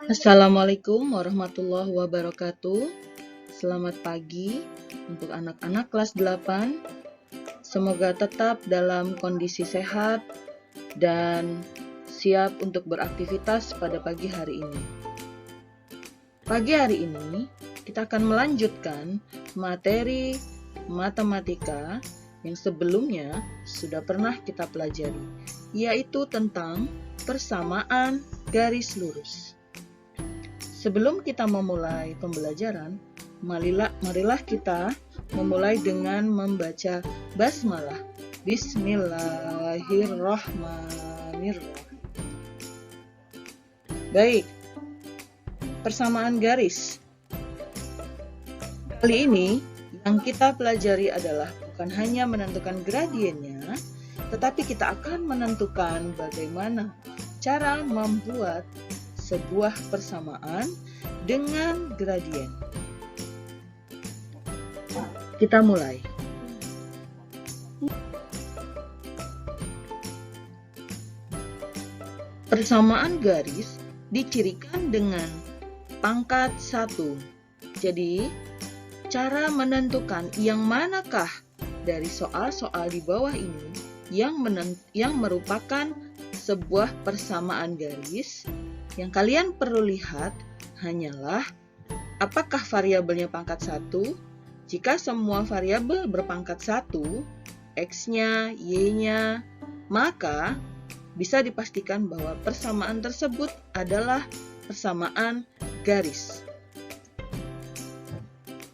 Assalamualaikum warahmatullahi wabarakatuh. Selamat pagi untuk anak-anak kelas 8. Semoga tetap dalam kondisi sehat dan siap untuk beraktivitas pada pagi hari ini. Pagi hari ini kita akan melanjutkan materi matematika yang sebelumnya sudah pernah kita pelajari, yaitu tentang persamaan garis lurus. Sebelum kita memulai pembelajaran, marilah kita memulai dengan membaca basmalah. Bismillahirrahmanirrahim. Baik, persamaan garis. Kali ini yang kita pelajari adalah bukan hanya menentukan gradiennya, tetapi kita akan menentukan bagaimana cara membuat sebuah persamaan dengan gradien. Kita mulai. Persamaan garis dicirikan dengan pangkat 1. Jadi, cara menentukan yang manakah dari soal-soal di bawah ini yang merupakan sebuah persamaan garis, yang kalian perlu lihat hanyalah apakah variabelnya pangkat 1. Jika semua variabel berpangkat 1, X-nya, Y-nya, maka bisa dipastikan bahwa persamaan tersebut adalah persamaan garis.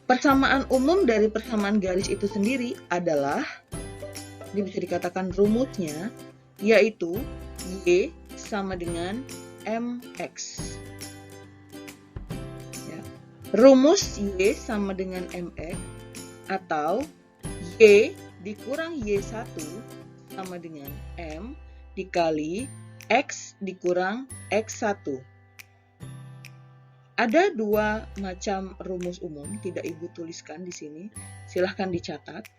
Persamaan umum dari persamaan garis itu sendiri adalah, ini bisa dikatakan rumusnya, yaitu Y sama dengan MX. Ya. Rumus Y sama dengan MX atau Y dikurang Y1 sama dengan M dikali X dikurang X1. Ada dua macam rumus umum, tidak Ibu tuliskan di sini, silahkan dicatat.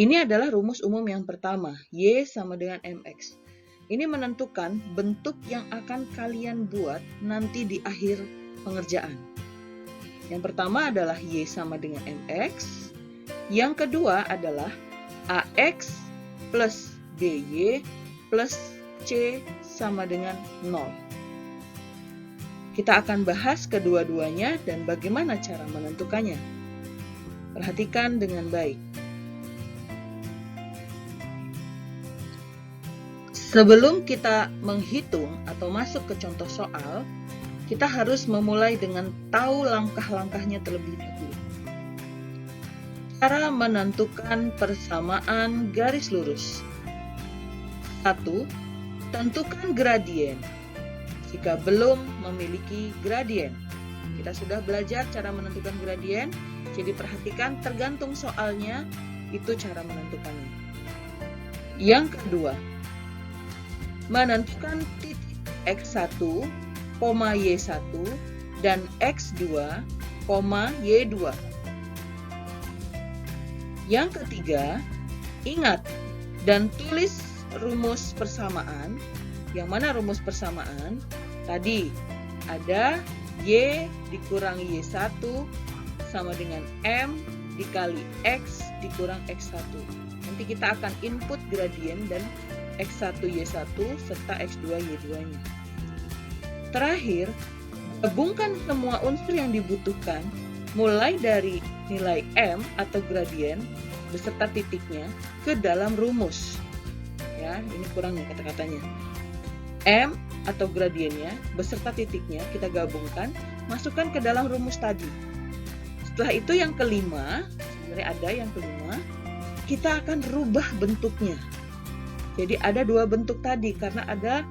Ini adalah rumus umum yang pertama, Y sama dengan MX. Ini menentukan bentuk yang akan kalian buat nanti di akhir pengerjaan. Yang pertama adalah Y sama dengan MX. Yang kedua adalah AX plus BY plus C sama dengan 0. Kita akan bahas kedua-duanya dan bagaimana cara menentukannya. Perhatikan dengan baik. Sebelum kita menghitung atau masuk ke contoh soal, kita harus memulai dengan tahu langkah-langkahnya terlebih dahulu. Cara menentukan persamaan garis lurus. 1. Tentukan gradien. Jika belum memiliki gradien, kita sudah belajar cara menentukan gradien, jadi perhatikan tergantung soalnya, itu cara menentukannya. Yang kedua, menentukan titik X1, Y1 dan X2, Y2. Yang ketiga, ingat dan tulis rumus persamaan. Yang mana rumus persamaan? Tadi ada Y dikurang Y1 sama dengan M dikali X dikurang X1. Nanti kita akan input gradien dan X1 Y1 serta X2 Y2-nya. Terakhir, gabungkan semua unsur yang dibutuhkan mulai dari nilai M atau gradien beserta titiknya ke dalam rumus. Ya, ini kurang nih kata-katanya. M atau gradiennya beserta titiknya kita gabungkan, masukkan ke dalam rumus tadi. Setelah itu yang kelima, sebenarnya ada yang kelima, kita akan rubah bentuknya. Jadi ada dua bentuk tadi karena ada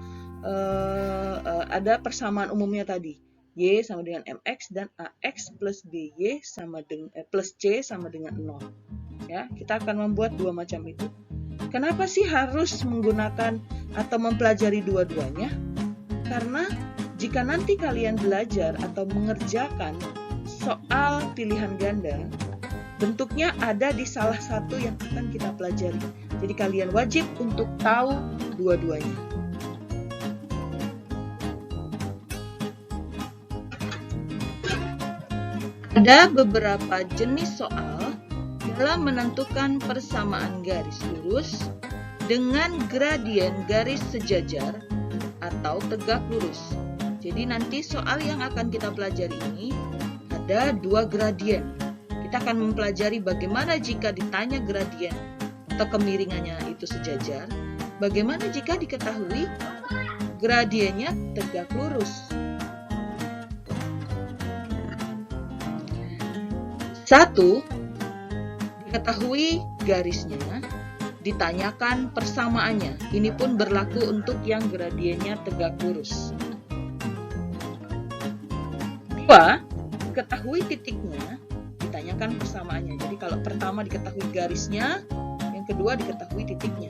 persamaan umumnya tadi. Y sama dengan MX dan AX plus BY sama dengan plus C sama dengan 0. Ya, kita akan membuat dua macam itu. Kenapa sih harus menggunakan atau mempelajari dua-duanya? Karena jika nanti kalian belajar atau mengerjakan soal pilihan ganda, bentuknya ada di salah satu yang akan kita pelajari. Jadi kalian wajib untuk tahu dua-duanya. Ada beberapa jenis soal dalam menentukan persamaan garis lurus dengan gradien garis sejajar atau tegak lurus. Jadi nanti soal yang akan kita pelajari ini ada dua gradien. Kita akan mempelajari bagaimana jika ditanya gradien atau kemiringannya itu sejajar, bagaimana jika diketahui gradiennya tegak lurus. 1. Diketahui garisnya, ditanyakan persamaannya. Ini pun berlaku untuk yang gradiennya tegak lurus. 2. Diketahui titiknya, ditanyakan persamaannya. Jadi kalau pertama diketahui garisnya, yang kedua diketahui titiknya.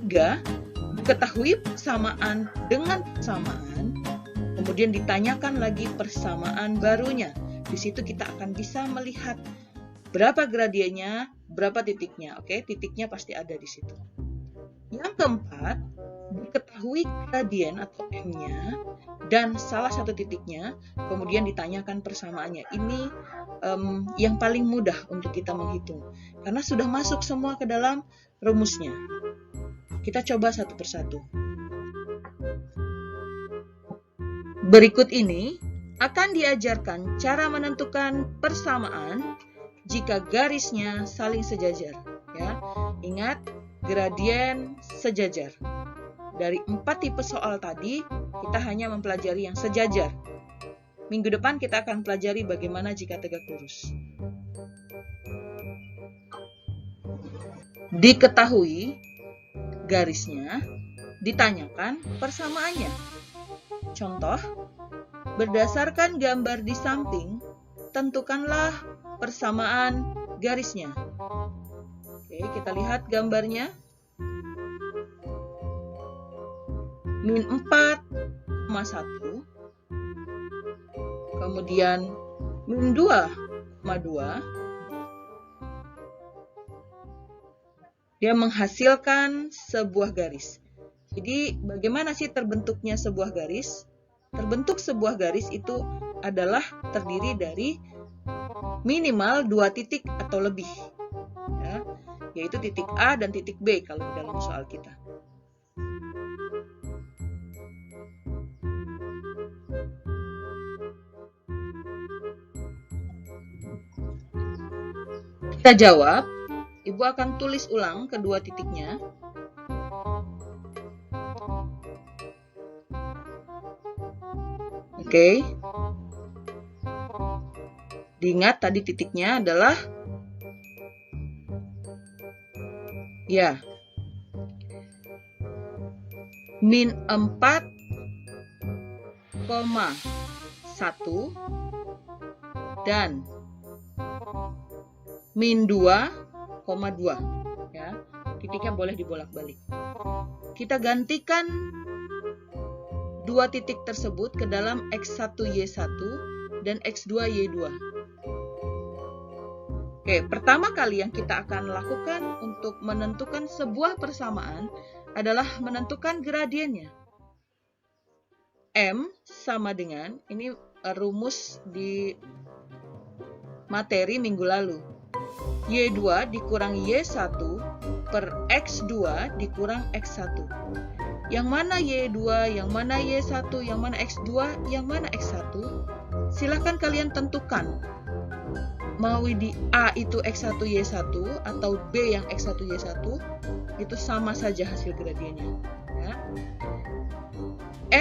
3. Diketahui persamaan dengan persamaan, kemudian ditanyakan lagi persamaan barunya. Di situ kita akan bisa melihat berapa gradiennya, berapa titiknya. Oke, titiknya pasti ada di situ. Yang keempat, diketahui gradien atau M-nya dan salah satu titiknya, kemudian ditanyakan persamaannya. Ini yang paling mudah untuk kita menghitung, karena sudah masuk semua ke dalam rumusnya. Kita coba satu persatu. Berikut ini akan diajarkan cara menentukan persamaan jika garisnya saling sejajar. Ya, ingat gradien sejajar. Dari 4 tipe soal tadi, kita hanya mempelajari yang sejajar. Minggu depan kita akan pelajari bagaimana jika tegak lurus. Diketahui garisnya, ditanyakan persamaannya. Contoh, berdasarkan gambar di samping, tentukanlah persamaan garisnya. Oke, kita lihat gambarnya. Min 4,1, kemudian min 2,2. Dia menghasilkan sebuah garis. Jadi, bagaimana sih terbentuknya sebuah garis? Terbentuk sebuah garis itu adalah terdiri dari minimal 2 titik atau lebih, ya, yaitu titik A dan titik B kalau dalam soal kita. Kita jawab, Ibu akan tulis ulang kedua titiknya. Oke. Diingat tadi titiknya adalah ya. Min 4,1 dan min 2,2, ya. Titiknya boleh dibolak-balik. Kita gantikan dua titik tersebut ke dalam X1Y1 dan X2Y2. Oke, pertama kali yang kita akan lakukan untuk menentukan sebuah persamaan adalah menentukan gradiennya. M sama dengan, ini rumus di materi minggu lalu. Y2 dikurang Y1 per X2 dikurang X1. Yang mana Y2, yang mana Y1, yang mana X2, yang mana X1? Silahkan kalian tentukan. Mau di A itu X1 Y1 atau B yang X1 Y1, itu sama saja hasil gradiennya. Ya.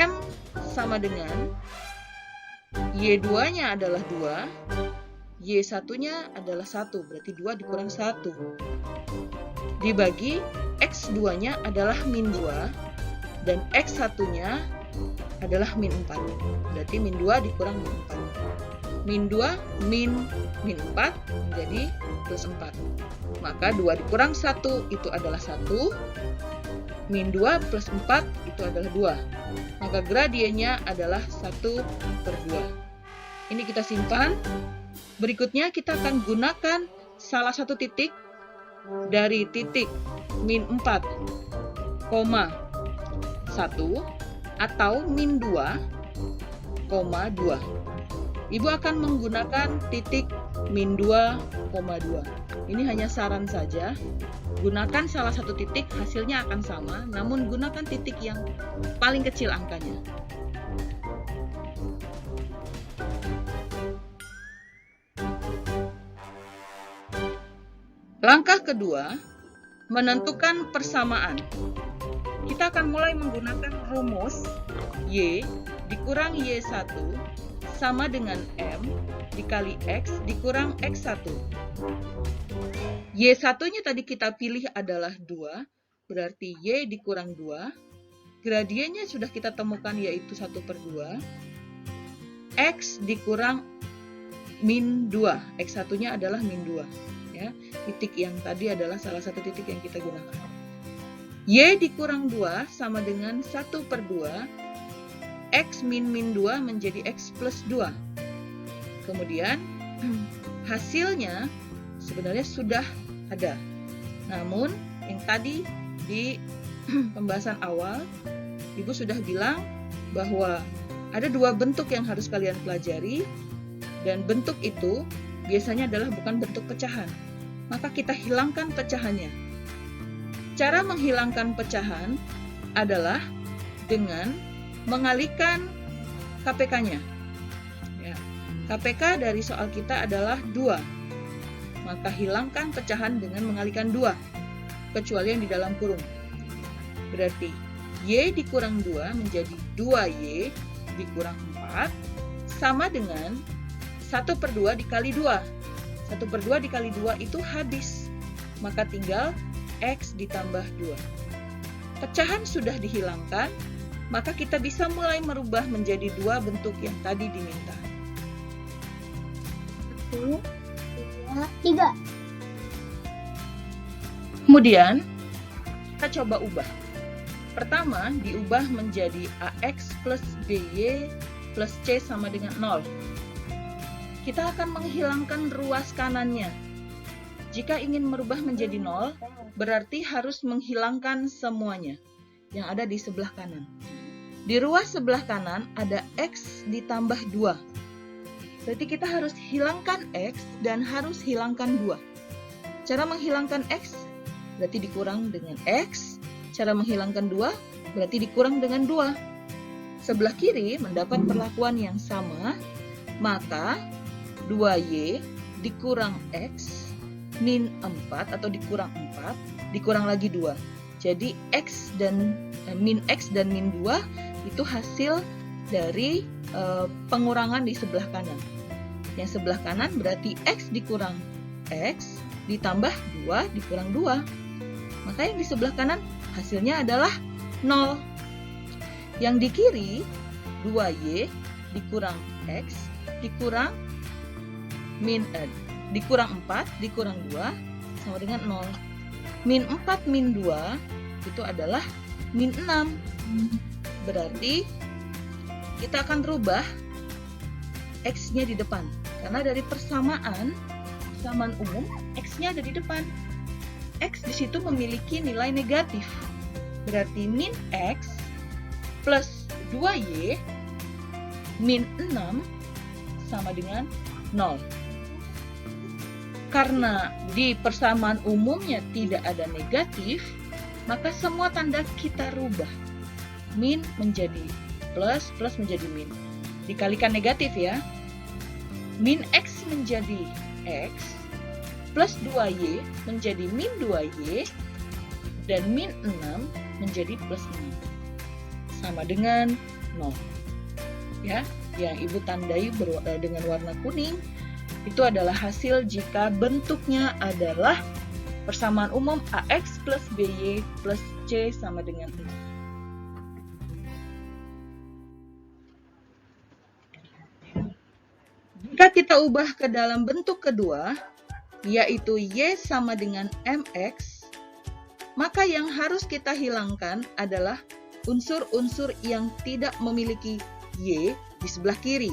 M sama dengan Y2-nya adalah 2, Y1-nya adalah 1, berarti 2 dikurang 1. Dibagi X2-nya adalah min 2, dan X1-nya adalah min 4. Berarti min 2 dikurang min 4. Min 2, min 4 menjadi plus 4. Maka 2 dikurang 1 itu adalah 1. Min 2 plus 4 itu adalah 2. Maka gradiennya adalah 1 per 2. Ini kita simpan. Berikutnya kita akan gunakan salah satu titik dari titik min 4,1 atau min 2,2. Ibu akan menggunakan titik min 2,2. Ini hanya saran saja. Gunakan salah satu titik, hasilnya akan sama, namun gunakan titik yang paling kecil angkanya. Langkah kedua, menentukan persamaan. Kita akan mulai menggunakan rumus Y dikurang Y1 sama dengan M dikali X dikurang X1. Y1-nya tadi kita pilih adalah 2, berarti Y dikurang 2. Gradiennya sudah kita temukan yaitu 1/2. X dikurang min 2. X1-nya adalah min 2. Ya, titik yang tadi adalah salah satu titik yang kita gunakan. Y dikurang 2 sama dengan 1/2. X min 2 menjadi X plus 2. Kemudian hasilnya sebenarnya sudah ada. Namun yang tadi di pembahasan awal Ibu sudah bilang bahwa ada 2 bentuk yang harus kalian pelajari, dan bentuk itu biasanya adalah bukan bentuk pecahan. Maka kita hilangkan pecahannya. Cara menghilangkan pecahan adalah dengan mengalihkan KPK-nya. Ya. KPK dari soal kita adalah 2. Maka hilangkan pecahan dengan mengalihkan 2, kecuali yang di dalam kurung. Berarti Y dikurang 2 menjadi 2Y dikurang 4 sama dengan 1/2 dikali 2. 1/2 dikali 2 itu habis. Maka tinggal X ditambah 2. Pecahan sudah dihilangkan, maka kita bisa mulai merubah menjadi 2 bentuk yang tadi diminta. 1, 2, 3. Kemudian, kita coba ubah. Pertama, diubah menjadi AX plus BY plus C sama dengan 0. Kita akan menghilangkan ruas kanannya. Jika ingin merubah menjadi 0, berarti harus menghilangkan semuanya yang ada di sebelah kanan. Di ruas sebelah kanan ada X ditambah 2. Berarti kita harus hilangkan X dan harus hilangkan 2. Cara menghilangkan X berarti dikurang dengan X. Cara menghilangkan 2 berarti dikurang dengan 2. Sebelah kiri mendapat perlakuan yang sama, maka 2Y dikurang X min 4 atau dikurang 4, dikurang lagi 2. Jadi min X dan min 2 itu hasil dari pengurangan di sebelah kanan. Yang sebelah kanan berarti X dikurang X ditambah 2 dikurang 2. Maka yang di sebelah kanan hasilnya adalah 0. Yang di kiri 2Y dikurang X dikurang dikurang 4 dikurang 2 sama dengan 0. Min 4 min 2 itu adalah min 6. Berarti kita akan rubah X-nya di depan. Karena dari persamaan umum, X-nya ada di depan. X di situ memiliki nilai negatif. Berarti min X plus 2Y min 6 sama dengan 0. Karena di persamaan umumnya tidak ada negatif, maka semua tanda kita rubah. Min menjadi plus, plus menjadi min. Dikalikan negatif ya. Min X menjadi X, plus 2Y menjadi min 2Y, dan min 6 menjadi plus 6. Sama dengan 0. Ya, yang Ibu tandai dengan warna kuning itu adalah hasil jika bentuknya adalah persamaan umum AX plus BY plus C sama dengan 0. Jika kita ubah ke dalam bentuk kedua, yaitu Y sama dengan MX, maka yang harus kita hilangkan adalah unsur-unsur yang tidak memiliki Y di sebelah kiri.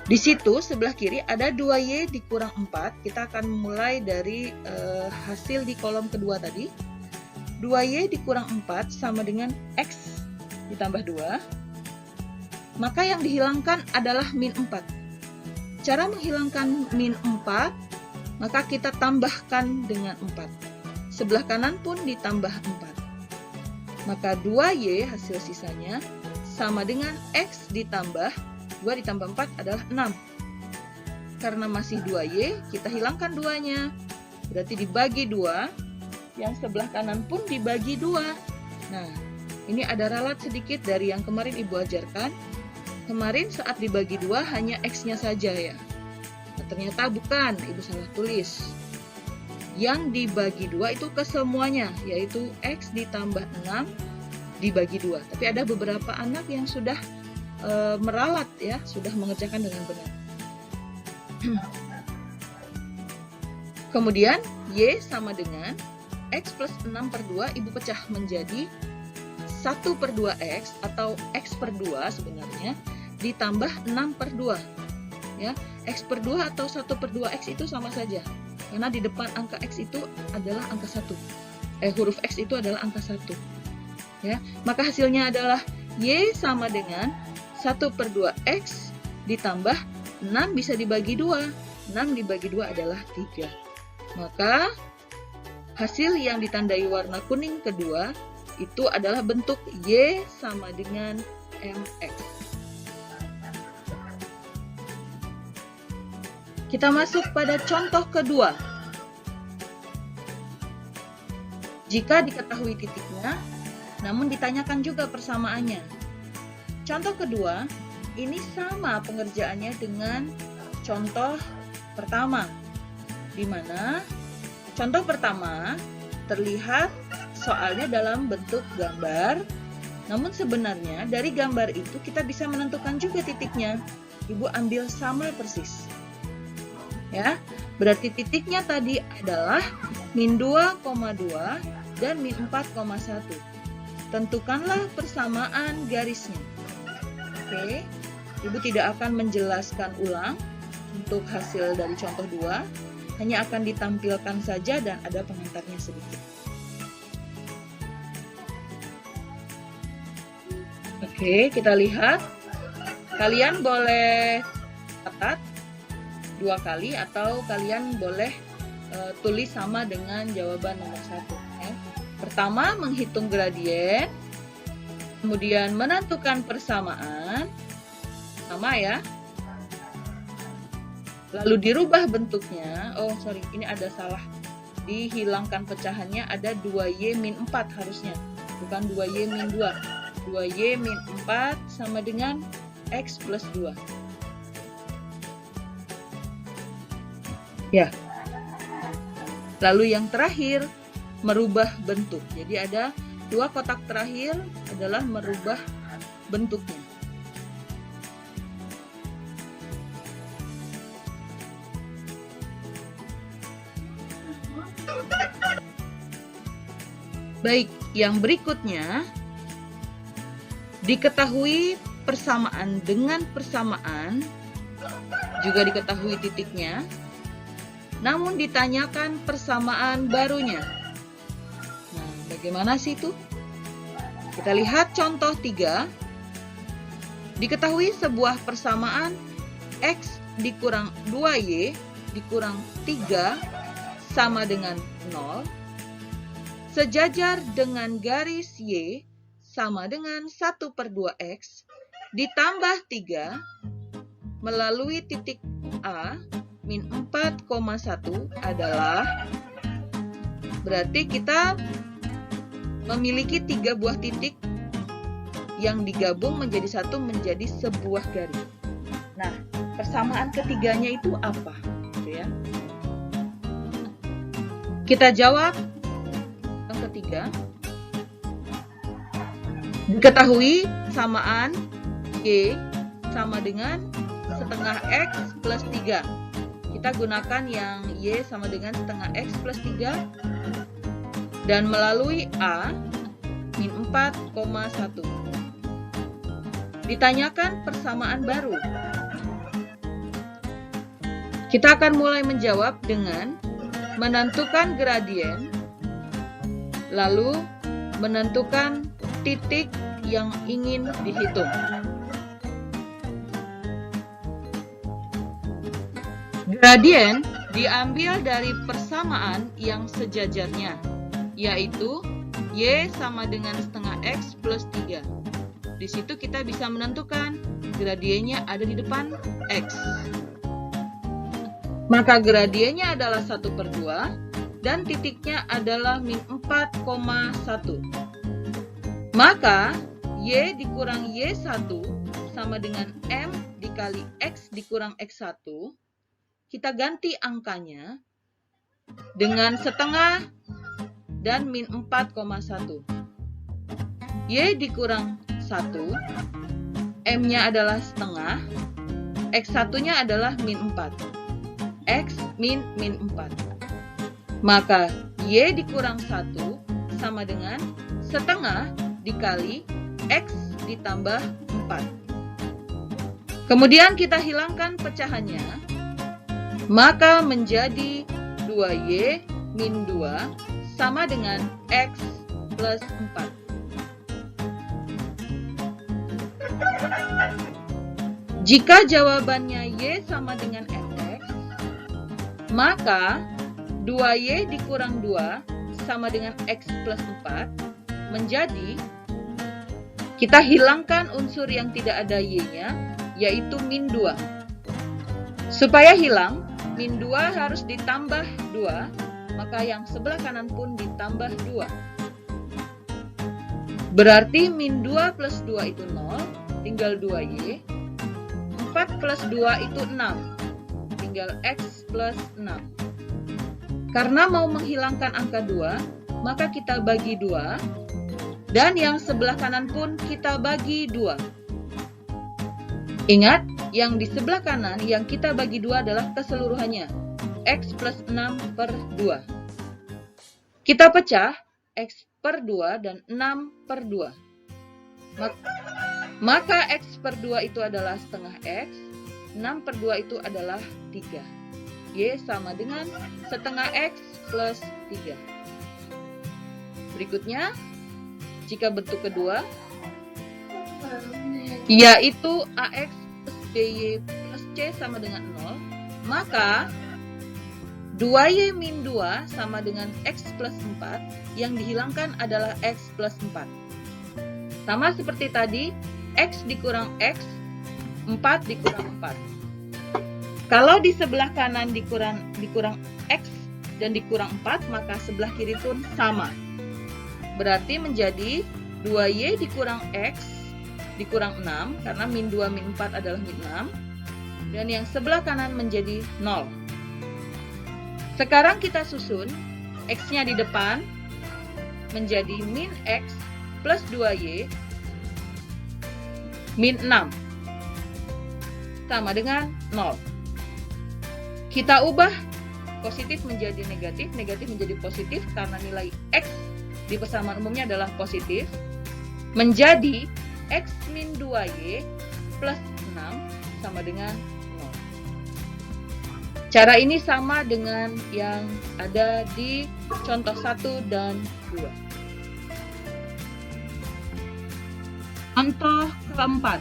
Di situ sebelah kiri ada 2Y dikurang 4. Kita akan mulai dari hasil di kolom kedua tadi. 2Y dikurang 4 sama dengan X ditambah 2. maka yang dihilangkan adalah min 4. Cara menghilangkan min 4, maka kita tambahkan dengan 4. Sebelah kanan pun ditambah 4. Maka 2Y hasil sisanya sama dengan X ditambah 2 ditambah 4 adalah 6. Karena masih 2Y, kita hilangkan 2-nya. Berarti dibagi 2, yang sebelah kanan pun dibagi 2. Nah, ini ada ralat sedikit dari yang kemarin Ibu ajarkan. Kemarin saat dibagi 2 hanya X-nya saja ya. Nah, ternyata bukan, Ibu salah tulis. Yang dibagi 2 itu ke semuanya, yaitu X ditambah 6 dibagi 2. Tapi ada beberapa anak yang sudah meralat ya, sudah mengerjakan dengan benar. Kemudian Y sama dengan X plus 6 per 2, Ibu pecah menjadi 1 per 2X atau X per 2 sebenarnya, ditambah 6 per 2. Ya, X per 2 atau 1 per 2X itu sama saja. Karena di depan angka X itu adalah angka 1. Huruf X itu adalah angka 1. Ya, maka hasilnya adalah Y sama dengan 1 per 2X ditambah 6 bisa dibagi 2. 6 dibagi 2 adalah 3. Maka hasil yang ditandai warna kuning kedua itu adalah bentuk Y sama dengan MX. Kita masuk pada contoh kedua. Jika diketahui titiknya, namun ditanyakan juga persamaannya. Contoh kedua, ini sama pengerjaannya dengan contoh pertama, di mana contoh pertama terlihat soalnya dalam bentuk gambar, namun sebenarnya dari gambar itu kita bisa menentukan juga titiknya. Ibu ambil sama persis. Ya, berarti titiknya tadi adalah min 2,2 dan min 4,1. Tentukanlah persamaan garisnya. Oke, Ibu tidak akan menjelaskan ulang untuk hasil dari contoh 2, hanya akan ditampilkan saja dan ada pengantarnya sedikit. Oke, kita lihat. Kalian boleh catat 2 kali atau kalian boleh tulis sama dengan jawaban nomor 1. Ya. Pertama, menghitung gradien. Kemudian menentukan persamaan. Sama ya. Lalu dirubah bentuknya. Oh, sorry, ini ada salah. Dihilangkan pecahannya, ada 2Y min 4 harusnya. Bukan 2Y min 2. 2Y min 4 sama dengan X plus 2. Ya. Lalu yang terakhir, merubah bentuk. Jadi ada 2 kotak terakhir adalah merubah bentuknya. Baik, yang berikutnya diketahui persamaan dengan persamaan, juga diketahui titiknya, namun ditanyakan persamaan barunya. Nah, bagaimana sih itu? Kita lihat contoh 3. Diketahui sebuah persamaan X dikurang 2Y dikurang 3 sama dengan 0, sejajar dengan garis Y sama dengan 1 per 2X ditambah 3 melalui titik A min 4,1 adalah, berarti kita memiliki 3 buah titik yang digabung menjadi satu menjadi sebuah garis. Nah, persamaan ketiganya itu apa? Gitu ya. Kita jawab yang ketiga. Diketahui samaan Y sama dengan setengah X plus 3. Kita gunakan yang Y sama dengan setengah X plus 3. Dan melalui A min 4,1. Ditanyakan persamaan baru. Kita akan mulai menjawab dengan menentukan gradien, lalu menentukan titik yang ingin dihitung. Gradien diambil dari persamaan yang sejajarnya, yaitu Y sama dengan setengah X plus 3. Di situ kita bisa menentukan gradiennya ada di depan X. Maka gradiennya adalah 1/2 dan titiknya adalah min 4,1. Maka Y dikurang Y1 sama dengan M dikali X dikurang X1. Kita ganti angkanya dengan setengah dan min 4,1. Y dikurang 1, M-nya adalah setengah, X1-nya adalah min 4. X min 4. Maka Y dikurang 1 sama dengan setengah dikali X ditambah 4. Kemudian kita hilangkan pecahannya, maka menjadi 2Y min 2 sama dengan X plus 4. Jika jawabannya Y sama dengan MX, maka 2Y dikurang 2 sama dengan X plus 4 menjadi, kita hilangkan unsur yang tidak ada Y-nya, yaitu min 2. Supaya hilang, min 2 harus ditambah 2, maka yang sebelah kanan pun ditambah 2. Berarti min 2 plus 2 itu 0, tinggal 2Y. 4 plus 2 itu 6, tinggal X plus 6. Karena mau menghilangkan angka 2, maka kita bagi 2, dan yang sebelah kanan pun kita bagi 2. Ingat, yang di sebelah kanan yang kita bagi 2 adalah keseluruhannya, X plus 6/2. Kita pecah X per 2 dan 6/2. Maka X per 2 itu adalah setengah X, 6/2 itu adalah 3. Y sama dengan setengah X plus 3. Berikutnya, jika bentuk kedua, yaitu AX plus BY plus C sama dengan 0, maka 2Y min 2 sama dengan X plus 4, yang dihilangkan adalah X plus 4. Sama seperti tadi, X dikurang X, 4 dikurang 4. Kalau di sebelah kanan dikurang X dan dikurang 4, maka sebelah kiri pun sama. Berarti menjadi 2Y dikurang X dikurang 6, karena min 2 min 4 adalah min 6. Dan yang sebelah kanan menjadi 0. Sekarang kita susun, X-nya di depan menjadi min X plus 2Y min 6 sama dengan 0. Kita ubah positif menjadi negatif, negatif menjadi positif karena nilai X di persamaan umumnya adalah positif, menjadi X min 2Y plus 6 sama dengan 0. Cara ini sama dengan yang ada di contoh 1 dan 2. Contoh keempat.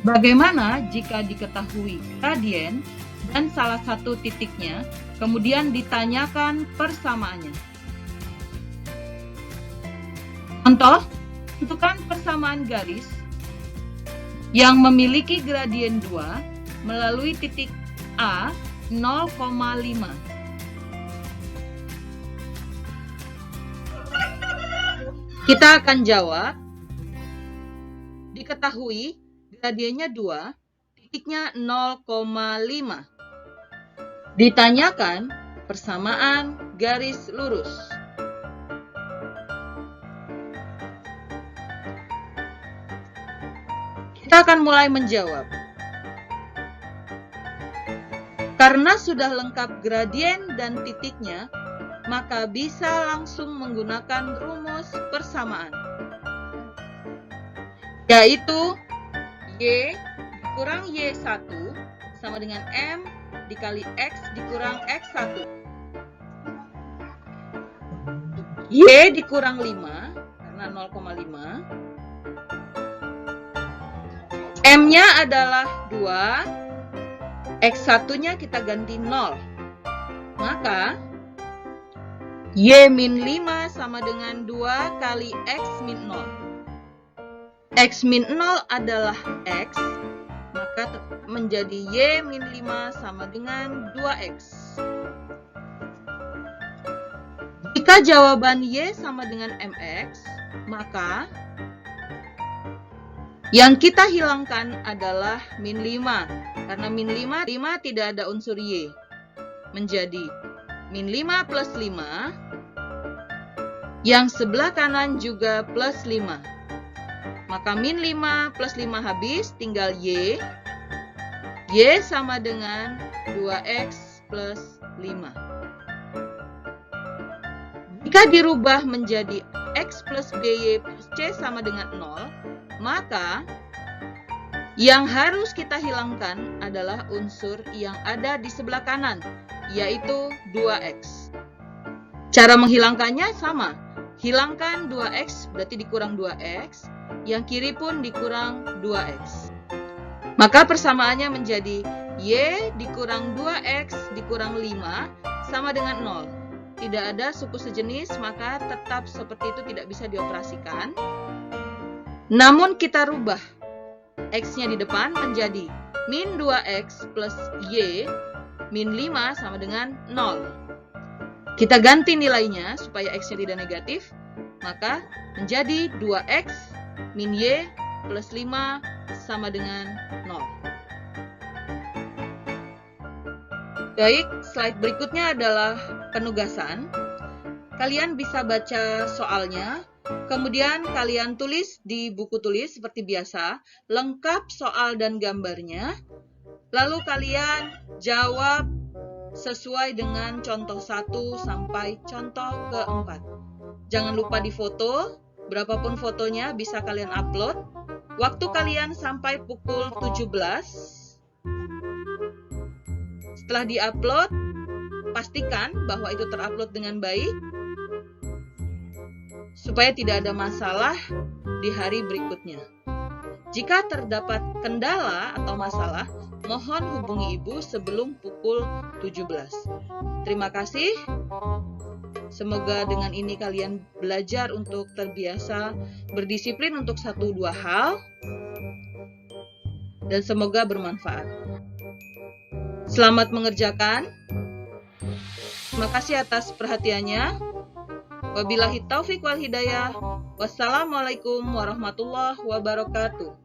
Bagaimana jika diketahui gradien dan salah satu titiknya, kemudian ditanyakan persamaannya? Contoh, tentukan persamaan garis yang memiliki gradien 2 melalui titik A 0,5. Kita akan jawab, diketahui gradiennya 2, titiknya 0,5. Ditanyakan persamaan garis lurus. Kita akan mulai menjawab. Karena sudah lengkap gradien dan titiknya, maka bisa langsung menggunakan rumus persamaan, yaitu Y dikurang Y1 sama dengan M dikali X dikurang X1. Y dikurang 5 karena 0,5. M-nya adalah 2, X1-nya kita ganti 0. Maka Y min 5 sama dengan 2 kali X min 0. X min 0 adalah X, maka menjadi Y min 5 sama dengan 2X. Jika jawaban Y sama dengan MX, maka yang kita hilangkan adalah min 5. Karena min 5 tidak ada unsur Y. Menjadi min 5 plus 5. Yang sebelah kanan juga plus 5. Maka min 5 plus 5 habis, tinggal Y. Y sama dengan 2X plus 5. Jika dirubah menjadi X plus BY plus C sama dengan 0, maka yang harus kita hilangkan adalah unsur yang ada di sebelah kanan, yaitu 2X. Cara menghilangkannya sama. Hilangkan 2X berarti dikurang 2X, yang kiri pun dikurang 2X. Maka persamaannya menjadi Y dikurang 2X dikurang 5 sama dengan 0. Tidak ada suku sejenis, maka tetap seperti itu, tidak bisa dioperasikan. Namun kita rubah X-nya di depan menjadi min 2X plus Y min 5 sama dengan 0. Kita ganti nilainya supaya X-nya tidak negatif, maka menjadi 2X min Y plus 5 sama dengan 0. Baik, slide berikutnya adalah penugasan. Kalian bisa baca soalnya, kemudian kalian tulis di buku tulis seperti biasa, lengkap soal dan gambarnya. Lalu kalian jawab sesuai dengan contoh 1 sampai contoh ke-4. Jangan lupa difoto, berapapun fotonya bisa kalian upload. Waktu kalian sampai pukul 17. Setelah diupload, pastikan bahwa itu terupload dengan baik, supaya tidak ada masalah di hari berikutnya. Jika terdapat kendala atau masalah, mohon hubungi Ibu sebelum pukul 17. Terima kasih. Semoga dengan ini kalian belajar untuk terbiasa berdisiplin untuk 1-2 hal, dan semoga bermanfaat. Selamat mengerjakan. Terima kasih atas perhatiannya. Wabillahi taufik wal hidayah. Wassalamualaikum warahmatullahi wabarakatuh.